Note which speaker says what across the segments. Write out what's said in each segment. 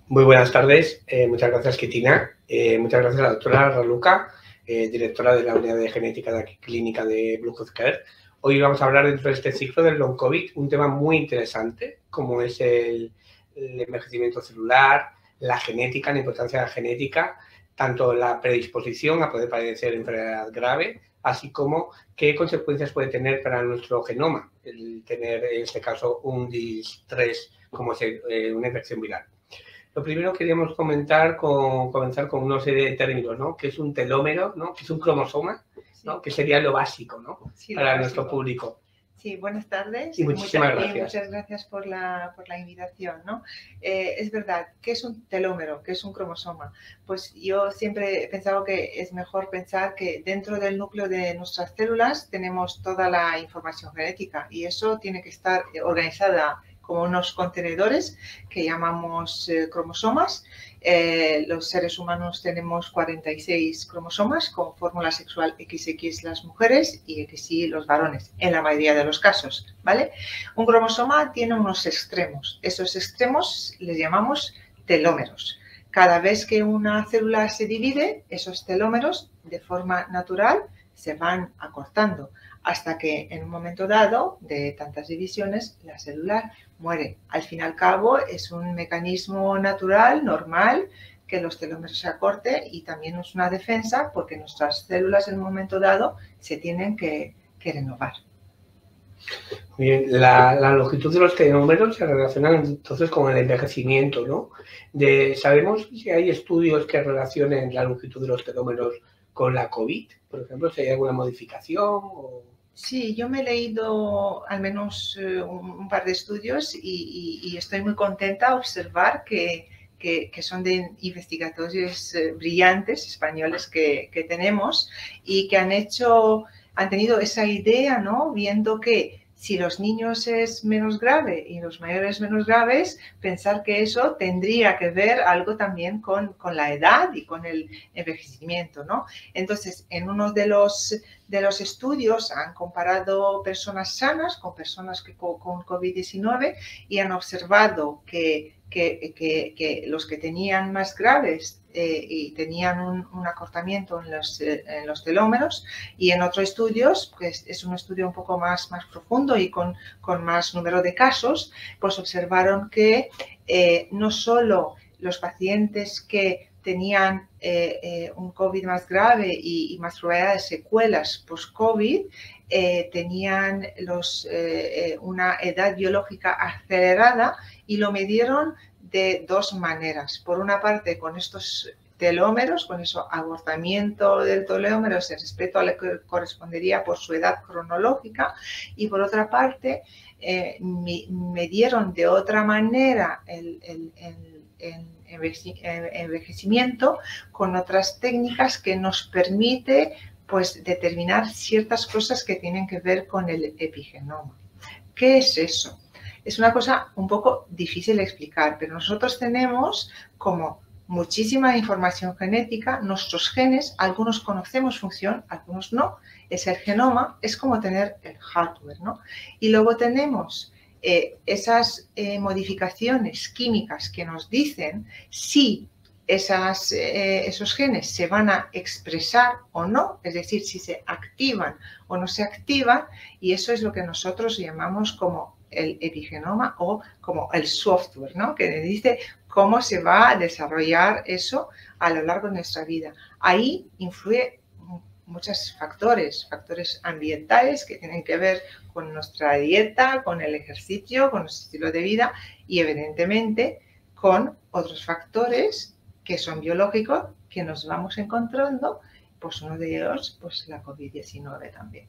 Speaker 1: Muy buenas tardes, muchas gracias Cristina, muchas gracias a la doctora Raluca, directora de la unidad de genética de aquí, clínica de Blue Health Care. Hoy vamos a hablar dentro de este ciclo del long COVID, un tema muy interesante como es el envejecimiento celular, la genética, la importancia de la genética, tanto la predisposición a poder padecer enfermedad grave, así como qué consecuencias puede tener para nuestro genoma el tener en este caso un distrés como es una infección viral. Lo primero que queríamos comenzar con una serie de términos, ¿no? ¿Qué es un telómero, ¿no? ¿Qué es un cromosoma? ¿no? Que sería lo básico, ¿no? Sí, para nuestro público.
Speaker 2: Sí, buenas tardes.
Speaker 1: Y muchísimas gracias.
Speaker 2: Y muchas gracias por la invitación, ¿no? Es verdad, ¿qué es un telómero? ¿Qué es un cromosoma? Pues yo siempre he pensado que es mejor pensar que dentro del núcleo de nuestras células tenemos toda la información genética y eso tiene que estar organizada como unos contenedores que llamamos cromosomas. Los seres humanos tenemos 46 cromosomas con fórmula sexual XX las mujeres y XY los varones, en la mayoría de los casos, ¿vale? Un cromosoma tiene unos extremos. Esos extremos les llamamos telómeros. Cada vez que una célula se divide, esos telómeros, de forma natural, se van acortando hasta que en un momento dado de tantas divisiones la célula muere. Al fin y al cabo es un mecanismo natural, normal, que los telómeros se acorten y también es una defensa porque nuestras células en un momento dado se tienen que renovar.
Speaker 1: Bien, la longitud de los telómeros se relaciona entonces con el envejecimiento, ¿no? ¿Sabemos si hay estudios que relacionen la longitud de los telómeros con la COVID? Por ejemplo, si hay alguna modificación o...
Speaker 2: Sí, yo me he leído al menos un par de estudios y estoy muy contenta de observar que son de investigadores brillantes españoles que tenemos y que han tenido esa idea, ¿no? Viendo que si los niños es menos grave y los mayores menos graves, pensar que eso tendría que ver algo también con la edad y con el envejecimiento, ¿no? Entonces, en uno de los estudios han comparado personas sanas con personas con COVID-19 y han observado que los que tenían más graves y tenían un acortamiento en los telómeros, y en otros estudios, pues es un estudio un poco más profundo y con más número de casos, pues observaron que no solo los pacientes que tenían un COVID más grave y más probabilidad de secuelas post-COVID, tenían una edad biológica acelerada y lo midieron de dos maneras. Por una parte, con estos telómeros, con ese acortamiento del telómero respecto a lo que correspondería por su edad cronológica, y por otra parte, midieron de otra manera el envejecimiento con otras técnicas que nos permite pues determinar ciertas cosas que tienen que ver con el epigenoma. ¿Qué es eso? Es una cosa un poco difícil de explicar, pero nosotros tenemos como muchísima información genética, nuestros genes, algunos conocemos función, algunos no. Es el genoma, es como tener el hardware, ¿no? Y luego tenemos esas modificaciones químicas que nos dicen si esos genes se van a expresar o no, es decir, si se activan o no se activan, y eso es lo que nosotros llamamos como el epigenoma o como el software, ¿no? Que dice cómo se va a desarrollar eso a lo largo de nuestra vida. Ahí influye muchos factores ambientales que tienen que ver con nuestra dieta, con el ejercicio, con nuestro estilo de vida y evidentemente con otros factores que son biológicos que nos vamos encontrando, pues uno de ellos, pues la COVID-19 también.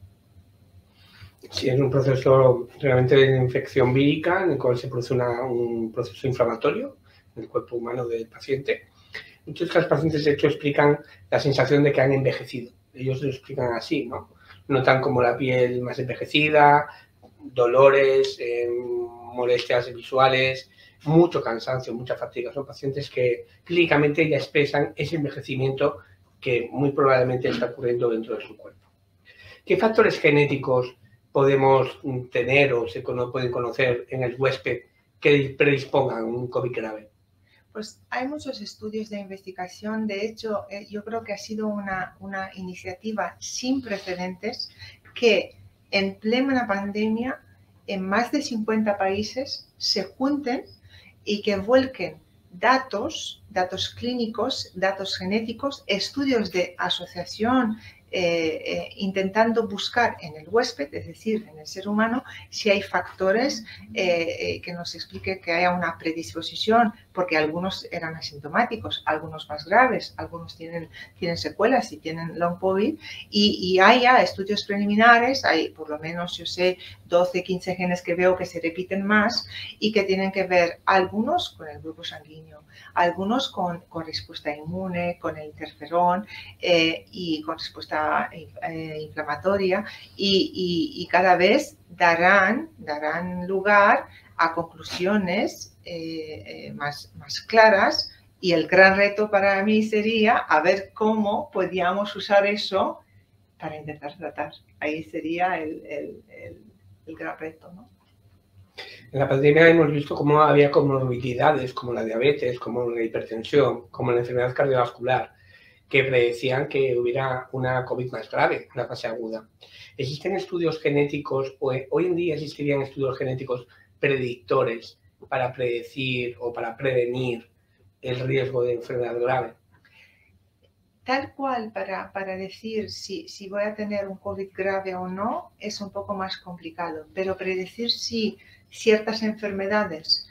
Speaker 1: Sí, es un proceso realmente de infección vírica en el cual se produce un proceso inflamatorio en el cuerpo humano del paciente. Muchos de los pacientes, de hecho, explican la sensación de que han envejecido. Ellos lo explican así, ¿no? Notan como la piel más envejecida, dolores, molestias visuales, mucho cansancio, mucha fatiga. Son pacientes que clínicamente ya expresan ese envejecimiento que muy probablemente está ocurriendo dentro de su cuerpo. ¿Qué factores genéticos podemos tener o se pueden conocer en el huésped que predispongan un COVID grave?
Speaker 2: Pues hay muchos estudios de investigación. De hecho, yo creo que ha sido una iniciativa sin precedentes que en plena pandemia en más de 50 países se junten y que vuelquen datos clínicos, datos genéticos, estudios de asociación, intentando buscar en el huésped, es decir, en el ser humano, si hay factores que nos explique que haya una predisposición, porque algunos eran asintomáticos, algunos más graves, algunos tienen secuelas y tienen long COVID, y haya estudios preliminares, hay por lo menos, yo sé, 12, 15 genes que veo que se repiten más y que tienen que ver algunos con el grupo sanguíneo, algunos con respuesta inmune, con el interferón y con respuesta inflamatoria, y cada vez darán lugar a conclusiones más claras, y el gran reto para mí sería a ver cómo podíamos usar eso para intentar tratar. Ahí sería el gran reto, ¿no?
Speaker 1: En la pandemia hemos visto cómo había comorbilidades como la diabetes, como la hipertensión, como la enfermedad cardiovascular, que predecían que hubiera una COVID más grave, una fase aguda. ¿Existen estudios genéticos, o hoy en día existirían estudios genéticos predictores para predecir o para prevenir el riesgo de enfermedad grave?
Speaker 2: Tal cual, para decir si voy a tener un COVID grave o no, es un poco más complicado, pero predecir si ciertas enfermedades,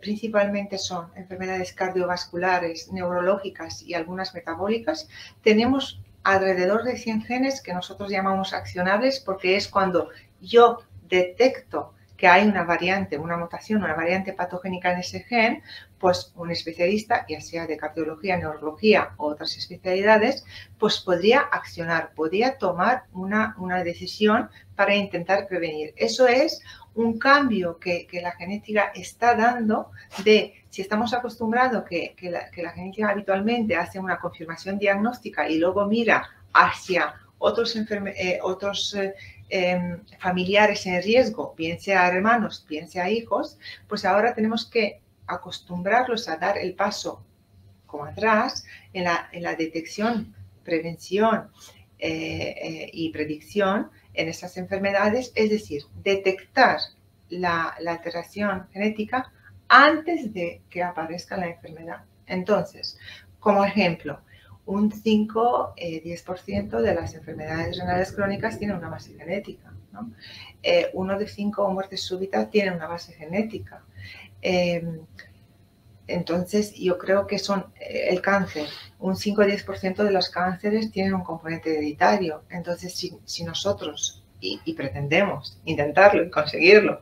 Speaker 2: principalmente son enfermedades cardiovasculares, neurológicas y algunas metabólicas, tenemos alrededor de 100 genes que nosotros llamamos accionables, porque es cuando yo detecto que hay una variante, una mutación, una variante patogénica en ese gen, pues un especialista, ya sea de cardiología, neurología o otras especialidades, pues podría accionar, podría tomar una decisión para intentar prevenir. Eso es un cambio que la genética está dando, de si estamos acostumbrados que la genética habitualmente hace una confirmación diagnóstica y luego mira hacia otros familiares en riesgo, bien sea hermanos, bien sea hijos, pues ahora tenemos que acostumbrarlos a dar el paso como atrás en la detección, prevención y predicción en esas enfermedades, es decir, detectar la alteración genética antes de que aparezca la enfermedad. Entonces, como ejemplo, un 5-10% de las enfermedades renales crónicas tienen una base genética, ¿no? 1 de 5 muertes súbitas tienen una base genética. Entonces, yo creo que son el cáncer. Un 5-10% de los cánceres tienen un componente hereditario. Entonces, si nosotros, y pretendemos intentarlo y conseguirlo,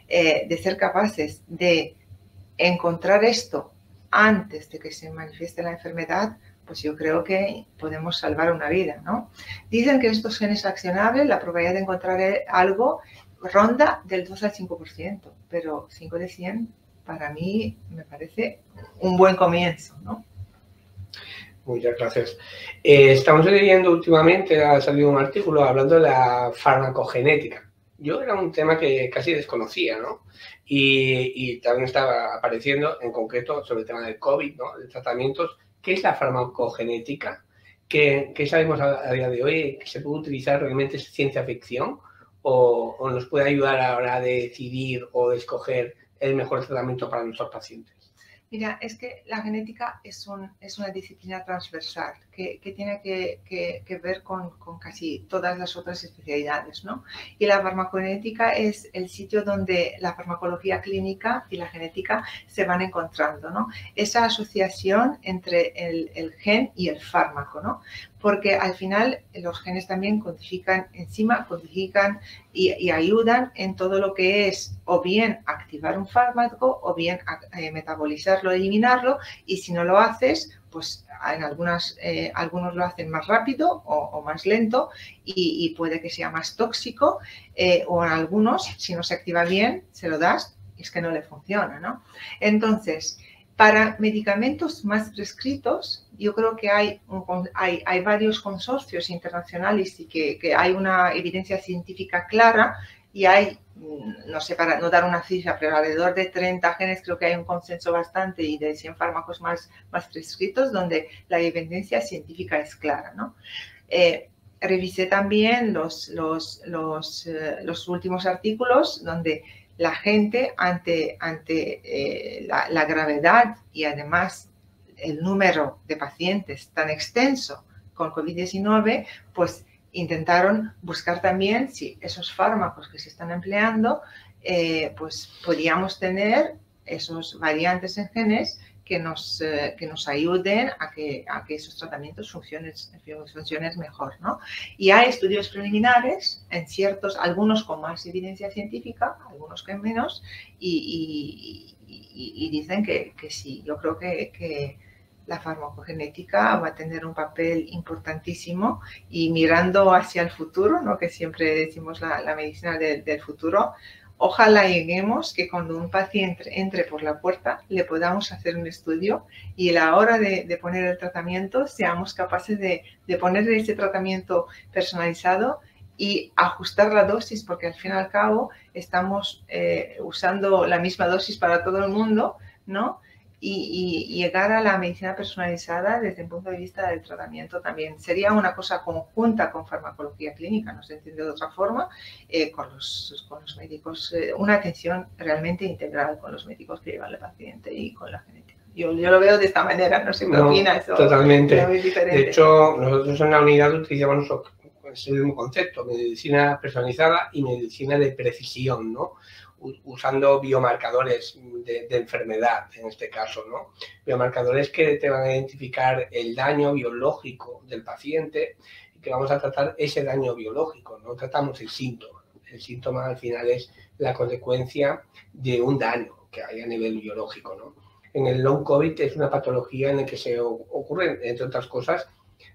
Speaker 2: de ser capaces de encontrar esto antes de que se manifieste la enfermedad, pues yo creo que podemos salvar una vida, ¿no? Dicen que estos genes accionables, la probabilidad de encontrar algo ronda del 2 al 5%, pero 5 de 100 para mí me parece un buen comienzo, ¿no?
Speaker 1: Muchas gracias. Estamos leyendo últimamente, ha salido un artículo hablando de la farmacogenética. Yo era un tema que casi desconocía, ¿no? Y también estaba apareciendo en concreto sobre el tema del COVID, ¿no? De tratamientos. ¿Qué es la farmacogenética? ¿Qué sabemos a día de hoy? ¿Se puede utilizar realmente? ¿Es ciencia ficción? ¿O nos puede ayudar a la hora de decidir o de escoger el mejor tratamiento para nuestros pacientes?
Speaker 2: Mira, es que la genética es una disciplina transversal que tiene que ver con casi todas las otras especialidades, ¿no? Y la farmacogenética es el sitio donde la farmacología clínica y la genética se van encontrando, ¿no? Esa asociación entre el gen y el fármaco, ¿no? Porque al final los genes también codifican y ayudan en todo lo que es o bien activar un fármaco o bien metabolizarlo, eliminarlo, y si no lo haces, pues en algunos lo hacen más rápido o más lento y puede que sea más tóxico, o en algunos, si no se activa bien, se lo das y es que no le funciona, ¿no? Entonces, para medicamentos más prescritos, yo creo que hay varios consorcios internacionales y que hay una evidencia científica clara, y hay, no sé, para no dar una cifra, pero alrededor de 30 genes creo que hay un consenso bastante y de 100 fármacos más prescritos donde la evidencia científica es clara, ¿no? Revisé también los últimos artículos donde la gente ante la gravedad y además el número de pacientes tan extenso con COVID-19, pues intentaron buscar también si esos fármacos que se están empleando, pues podíamos tener esos variantes en genes que nos ayuden a que esos tratamientos funcionen mejor, ¿no? Y hay estudios preliminares en ciertos, algunos con más evidencia científica, algunos con menos, y dicen que sí. Yo creo que la farmacogenética va a tener un papel importantísimo y mirando hacia el futuro, ¿no? Que siempre decimos la medicina del futuro. Ojalá lleguemos que cuando un paciente entre por la puerta le podamos hacer un estudio y a la hora de poner el tratamiento seamos capaces de ponerle ese tratamiento personalizado y ajustar la dosis, porque al fin y al cabo estamos usando la misma dosis para todo el mundo, ¿no? Y llegar a la medicina personalizada desde el punto de vista del tratamiento también. Sería una cosa conjunta con farmacología clínica, no se entiende de otra forma, con los médicos, una atención realmente integral con los médicos que llevan al paciente y con la genética. Yo lo veo de esta manera, no sé qué opinas.
Speaker 1: Totalmente. De hecho, nosotros en la unidad utilizamos el mismo concepto, medicina personalizada y medicina de precisión, ¿no? Usando biomarcadores de enfermedad, en este caso, ¿no? Biomarcadores que te van a identificar el daño biológico del paciente y que vamos a tratar ese daño biológico, no tratamos el síntoma. El síntoma al final es la consecuencia de un daño que hay a nivel biológico, ¿no? En el long COVID es una patología en la que se ocurren, entre otras cosas,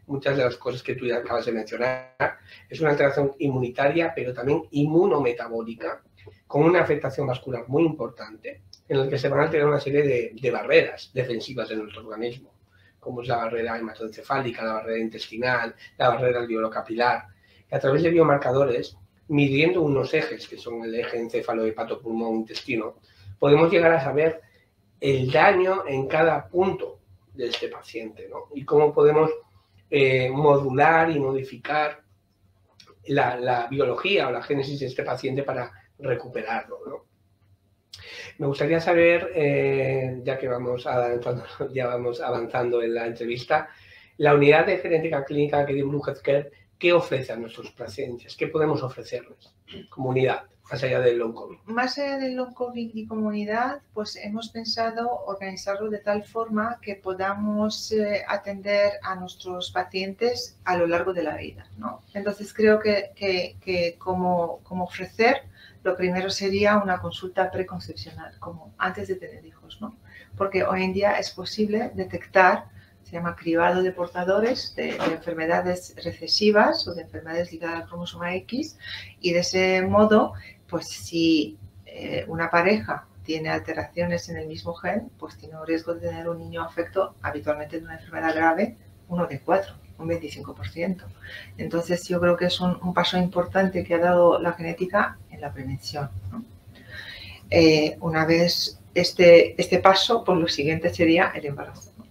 Speaker 1: muchas de las cosas que tú ya acabas de mencionar. Es una alteración inmunitaria, pero también inmunometabólica, con una afectación vascular muy importante, en la que se van a alterar una serie de barreras defensivas de nuestro organismo, como es la barrera hematoencefálica, la barrera intestinal, la barrera alveolo-capilar. Y a través de biomarcadores, midiendo unos ejes, que son el eje encéfalo, hepato, pulmón, intestino, podemos llegar a saber el daño en cada punto de este paciente, ¿no? Y cómo podemos modular y modificar la biología o la génesis de este paciente para recuperarlo, ¿no? Me gustaría saber, ya que vamos avanzando en la entrevista, la unidad de genética clínica que dio Blue Healthcare, ¿qué ofrece a nuestros pacientes? ¿Qué podemos ofrecerles como unidad, más allá del long COVID?
Speaker 2: Más allá del long COVID y comunidad, pues hemos pensado organizarlo de tal forma que podamos atender a nuestros pacientes a lo largo de la vida, ¿no? Entonces creo que como ofrecer, lo primero sería una consulta preconcepcional, como antes de tener hijos, ¿no? Porque hoy en día es posible detectar, se llama cribado de portadores de enfermedades recesivas o de enfermedades ligadas al cromosoma X, y de ese modo, pues si una pareja tiene alteraciones en el mismo gen, pues tiene un riesgo de tener un niño afecto habitualmente de una enfermedad grave, 1 de 4, un 25%. Entonces yo creo que es un paso importante que ha dado la genética en la prevención, ¿no? Una vez este paso, pues lo siguiente sería el embarazo, ¿no?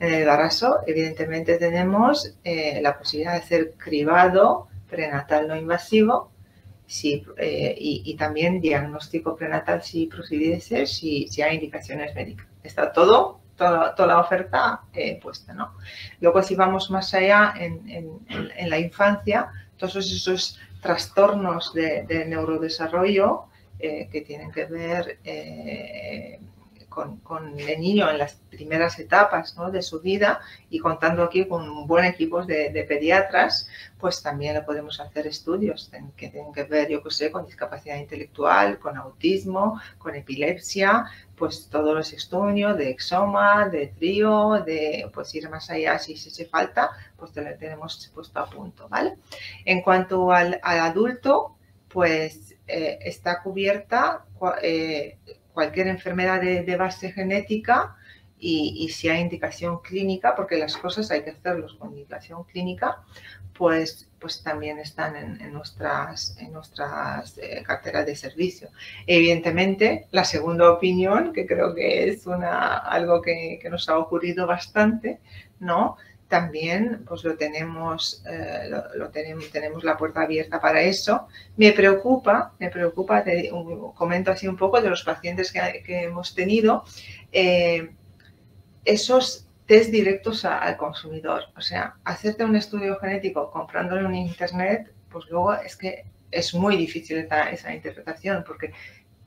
Speaker 2: En el embarazo, evidentemente, tenemos la posibilidad de hacer cribado prenatal no invasivo, y también diagnóstico prenatal si procediese, si hay indicaciones médicas. Está toda la oferta puesta, ¿no? Luego, si vamos más allá en la infancia, todos esos trastornos de neurodesarrollo que tienen que ver con el niño en las primeras etapas, ¿no?, de su vida, y contando aquí con un buen equipo de pediatras, pues también le podemos hacer estudios que tienen que ver, yo qué sé, con discapacidad intelectual, con autismo, con epilepsia, pues todos los estudios de exoma, de trío, de pues ir más allá si se hace falta, pues te lo tenemos puesto a punto, ¿vale? En cuanto al adulto, pues está cubierta cualquier enfermedad de base genética y si hay indicación clínica, porque las cosas hay que hacerlos con indicación clínica, pues también están en nuestras carteras de servicio. Evidentemente, la segunda opinión, que creo que es algo que nos ha ocurrido bastante, ¿no? También pues tenemos la puerta abierta para eso. Me preocupa, comento así un poco de los pacientes que hemos tenido, esos test directos al consumidor. O sea, hacerte un estudio genético comprándolo en internet, pues luego es que es muy difícil esa interpretación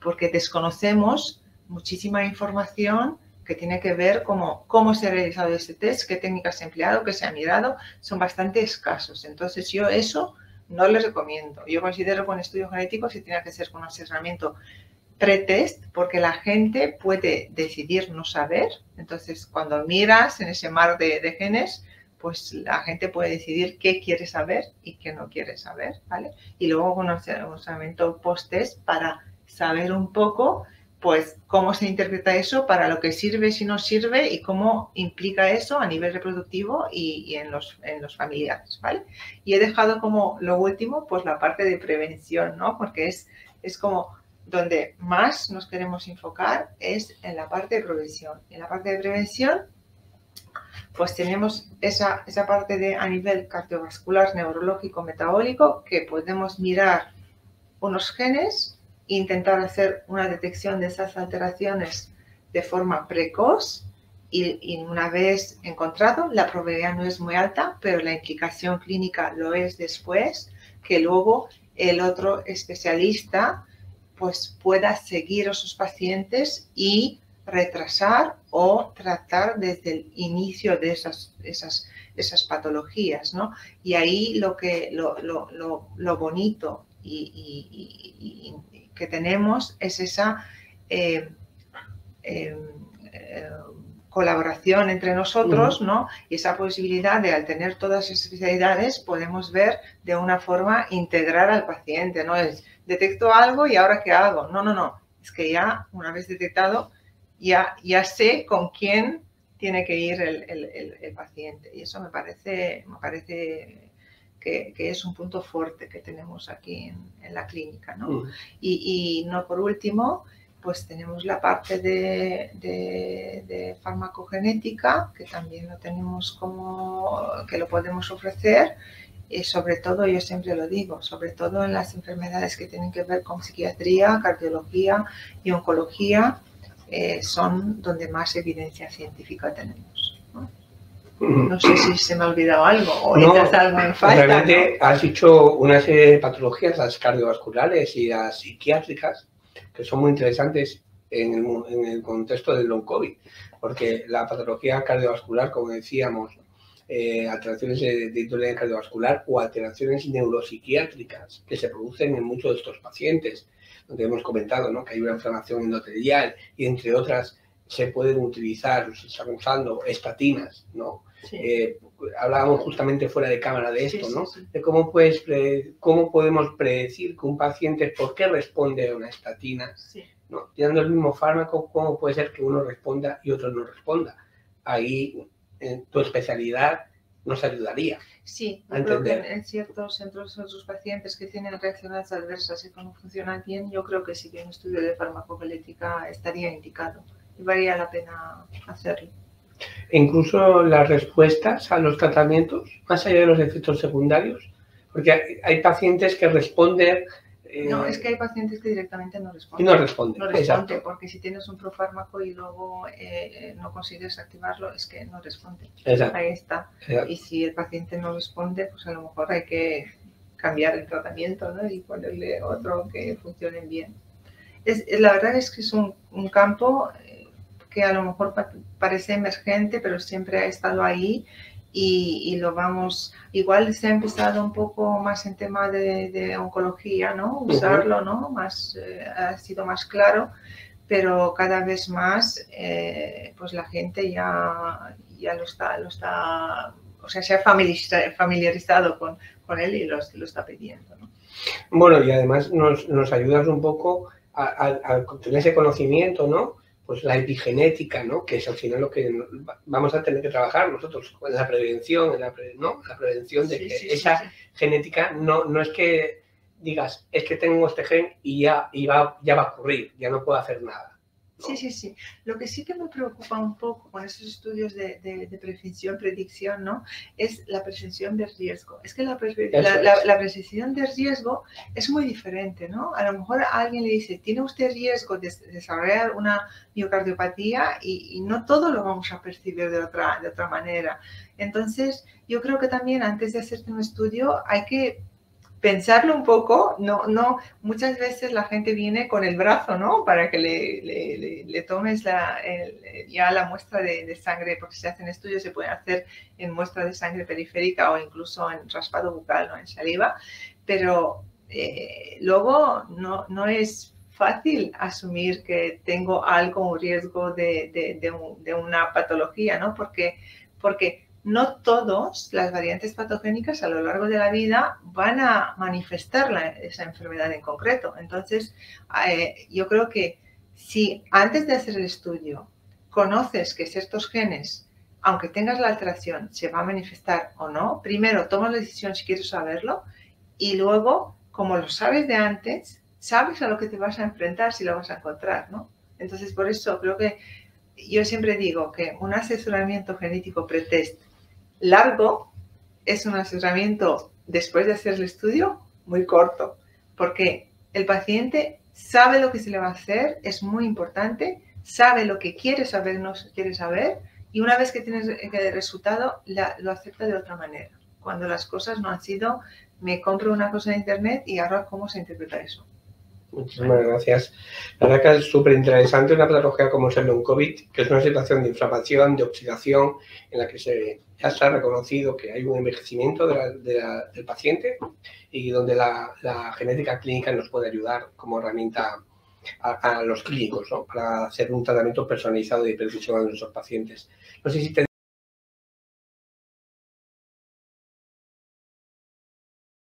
Speaker 2: porque desconocemos muchísima información que tiene que ver cómo se ha realizado ese test, qué técnicas se ha empleado, qué se ha mirado, son bastante escasos. Entonces yo eso no les recomiendo. Yo considero que un estudio genético se tiene que hacer con un asesoramiento pretest, porque la gente puede decidir no saber. Entonces cuando miras en ese mar de genes, pues la gente puede decidir qué quiere saber y qué no quiere saber, ¿vale? Y luego con un asesoramiento post-test para saber un poco pues cómo se interpreta eso, para lo que sirve, si no sirve y cómo implica eso a nivel reproductivo y en los familiares, ¿vale? Y he dejado como lo último, pues la parte de prevención, ¿no? Porque es como donde más nos queremos enfocar es en la parte de prevención. En la parte de prevención, pues tenemos esa parte a nivel cardiovascular, neurológico, metabólico, que podemos mirar unos genes, intentar hacer una detección de esas alteraciones de forma precoz y una vez encontrado, la probabilidad no es muy alta, pero la implicación clínica lo es después, que luego el otro especialista pues pueda seguir a esos pacientes y retrasar o tratar desde el inicio de esas patologías, ¿no? Y ahí lo bonito y que tenemos es esa colaboración entre nosotros, ¿no? Y esa posibilidad de, al tener todas esas especialidades, podemos ver de una forma integral al paciente, no es detecto algo y ahora ¿qué hago? No, es que ya una vez detectado ya sé con quién tiene que ir el paciente, y eso me parece que es un punto fuerte que tenemos aquí en la clínica, ¿no? Y no por último, pues tenemos la parte de farmacogenética, que también lo tenemos que lo podemos ofrecer, y sobre todo, yo siempre lo digo, sobre todo en las enfermedades que tienen que ver con psiquiatría, cardiología y oncología, son donde más evidencia científica tenemos, ¿no? No sé si se me ha olvidado algo o echas algo en falta.
Speaker 1: Realmente, ¿no? Has dicho una serie de patologías, las cardiovasculares y las psiquiátricas, que son muy interesantes en el contexto del long COVID, porque la patología cardiovascular, como decíamos, alteraciones de índole cardiovascular o alteraciones neuropsiquiátricas que se producen en muchos de estos pacientes, donde hemos comentado, ¿no?, que hay una inflamación endotelial y entre otras se pueden utilizar, se están usando estatinas, ¿no? Sí. Hablábamos justamente fuera de cámara de esto, ¿no? Sí. De cómo podemos predecir que un paciente, por qué responde a una estatina, ¿no? Tirando el mismo fármaco, cómo puede ser que uno responda y otro no responda. Ahí, en tu especialidad nos ayudaría.
Speaker 2: Sí, yo creo que en ciertos centros, otros pacientes que tienen reacciones adversas y que no funcionan bien, yo creo que sí que un estudio de farmacogenética estaría indicado y valía la pena hacerlo.
Speaker 1: Incluso las respuestas a los tratamientos, más allá de los efectos secundarios, porque hay pacientes que responden...
Speaker 2: No, es que hay pacientes que directamente no responden.
Speaker 1: No responden,
Speaker 2: exacto. Porque si tienes un profármaco y luego no consigues activarlo, es que no responde.
Speaker 1: Exacto.
Speaker 2: Ahí está. Exacto. Y si el paciente no responde, pues a lo mejor hay que cambiar el tratamiento, ¿no? Y ponerle otro que funcione bien. La verdad es que es un campo que a lo mejor parece emergente, pero siempre ha estado ahí. Y lo vamos, igual se ha empezado un poco más en tema de oncología, ¿no? Usarlo, ¿no? Más, ha sido más claro, pero cada vez más, pues la gente ya lo está, o sea, se ha familiarizado con él y lo está pidiendo, ¿no?
Speaker 1: Bueno, y además nos ayudas un poco a tener ese conocimiento, ¿no? pues la epigenética, ¿no? Que es al final lo que vamos a tener que trabajar nosotros en la prevención, ¿no? La prevención de que esa genética no es que digas, es que tengo este gen y ya va a ocurrir, ya no puedo hacer nada. ¿No?
Speaker 2: Sí. Lo que sí que me preocupa un poco con esos estudios de prevención, predicción, ¿no? Es la percepción de riesgo. Es que la percepción de riesgo es muy diferente, ¿no? A lo mejor a alguien le dice, tiene usted riesgo de desarrollar una miocardiopatía y no todo lo vamos a percibir de otra manera. Entonces, yo creo que también antes de hacerte un estudio hay que pensarlo un poco, muchas veces la gente viene con el brazo, ¿no? Para que le tomes ya la muestra de sangre, porque se hacen estudios, se pueden hacer en muestra de sangre periférica o incluso en raspado bucal, ¿no? En saliva, pero luego no es fácil asumir que tengo un riesgo de una patología, ¿no? Porque no todas las variantes patogénicas a lo largo de la vida van a manifestar esa enfermedad en concreto. Entonces, yo creo que si antes de hacer el estudio conoces que ciertos genes, aunque tengas la alteración, se va a manifestar o no, primero tomas la decisión si quieres saberlo y luego, como lo sabes de antes, sabes a lo que te vas a enfrentar si lo vas a encontrar, ¿no? Entonces, por eso creo que yo siempre digo que un asesoramiento genético pretest largo es un asesoramiento después de hacer el estudio muy corto, porque el paciente sabe lo que se le va a hacer, es muy importante, sabe lo que quiere saber, no quiere saber, y una vez que tienes el resultado, lo acepta de otra manera. Cuando las cosas no han sido, me compro una cosa en internet y ahora cómo se interpreta eso.
Speaker 1: Muchísimas gracias. La verdad que es súper interesante una patología como es el long COVID, que es una situación de inflamación, de oxidación, en la que ya se ha reconocido que hay un envejecimiento del paciente y donde la genética clínica nos puede ayudar como herramienta a los clínicos, ¿no? Para hacer un tratamiento personalizado y de precisión a nuestros pacientes. No sé si